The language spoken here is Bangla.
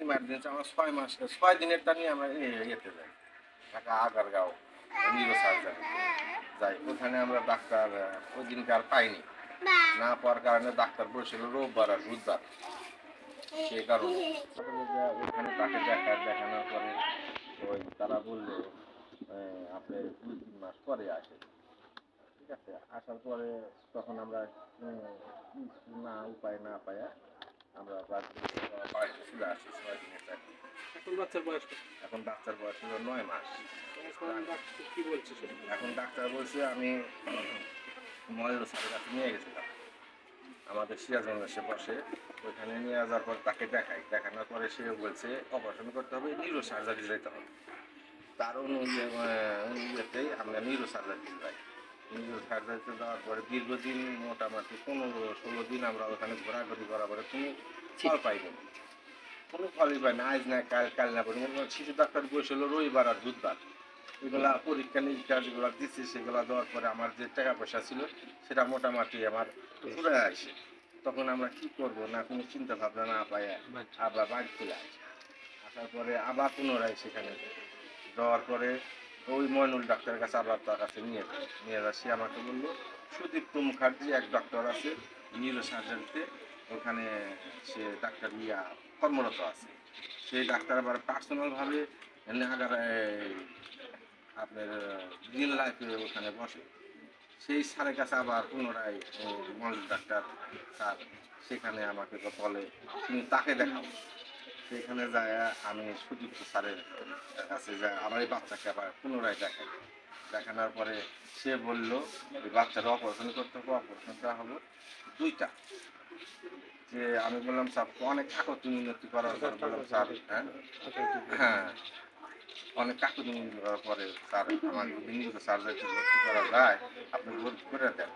ইমার্জেন্সি আমার ৬ মাস ৬ দিনেরটা নিয়ে আমরা ইয়েতে যাই ঢাকা আগারগাঁও নিউরো সার্জারি যাই। ওখানে আমরা ডাক্তার ওই দিনকে আর পাইনি, না পাওয়ার কারণে ডাক্তার বসেছিল রোববার আর বুধবার। সেই কারণে ওখানে তাকে দেখানোর পরে ওই তারা বললো আপনি ২-৩ মাস পরে আসে। ঠিক আছে, আসার পরে তখন আমরা না উপায় না পাইয়া আমরা বাড়িতে চলে আসি ৬ দিনের টাইম। এখন বাচ্চার বয়স কত? এখন বাচ্চার বয়স হলো ৯ মাস। এখন ডাক্তার কি বলছে সেটা? এখন ডাক্তার বলছে আমি মহেন্দ্র স্যারের কাছে নিয়ে গেছিলাম, আমাদের সিরাজগঞ্জে সে বসে, ওইখানে নিয়ে যাওয়ার পর তাকে দেখানোর পরে সে বলছে অপারেশন করতে হবে, নিউরো সার্জারি যেতে হবে। তার অনুযায়ীতেই আমরা নিউরো সার্জারিতে যাই। নিউরো সার্জারিতে যাওয়ার পরে দীর্ঘদিন মোটামুটি ১৫-১৬ দিন আমরা ওখানে ঘোরাঘুরি করার পরে কোনো ফল পাইনি, কোনো ফলই পাই না। আজ না কাল না করি শিশু ডাক্তার বসেছিল রবিবার আর বুধবার। এগুলা পরীক্ষা নিরীক্ষা যেগুলো দিচ্ছে সেগুলো দেওয়ার পরে আমার যে টাকা পয়সা ছিল সেটা মোটামুটি আমার ঘুরে আসে। তখন আমরা কি করব না কোনো চিন্তা ভাবনা না পাই আবার বাড়ি চলে আসি। আসার পরে আবার পুনরায় সেখানে যাওয়ার পরে ওই ময়নুল ডাক্তারের কাছে আবার তার কাছে নিয়ে যাচ্ছি। আমাকে বললো সুদীপ্ত মুখার্জি এক ডক্টর আছে নিউরো সার্জারিতে, ওখানে সে ডাক্তার কর্মরত আছে। সেই ডাক্তার আবার পার্সোনালভাবে আপনার গ্রিন লাইফে ওখানে বসে। সেই স্যারের কাছে আবার পুনরায় মনোজ ডাক্তার স্যার সেখানে আমাকে তো বলে তুমি তাকে দেখাও। সেখানে যায় আমি সুযুক্ত স্যারের কাছে যা আমার এই বাচ্চাকে আবার পুনরায় দেখানোর পরে সে বলল ওই বাচ্চাটা অপারেশন করতে হবে, অপারেশনটা হলো 2টা। যে আমি বললাম স্যার অনেক কাকতি মিনতি করার পর বললাম স্যার হ্যাঁ অনেক কাকুতি পরে স্যার আমার যদি নিউরো সার্জারি ভর্তি করা যায় আপনি ভর্তি করে দেন।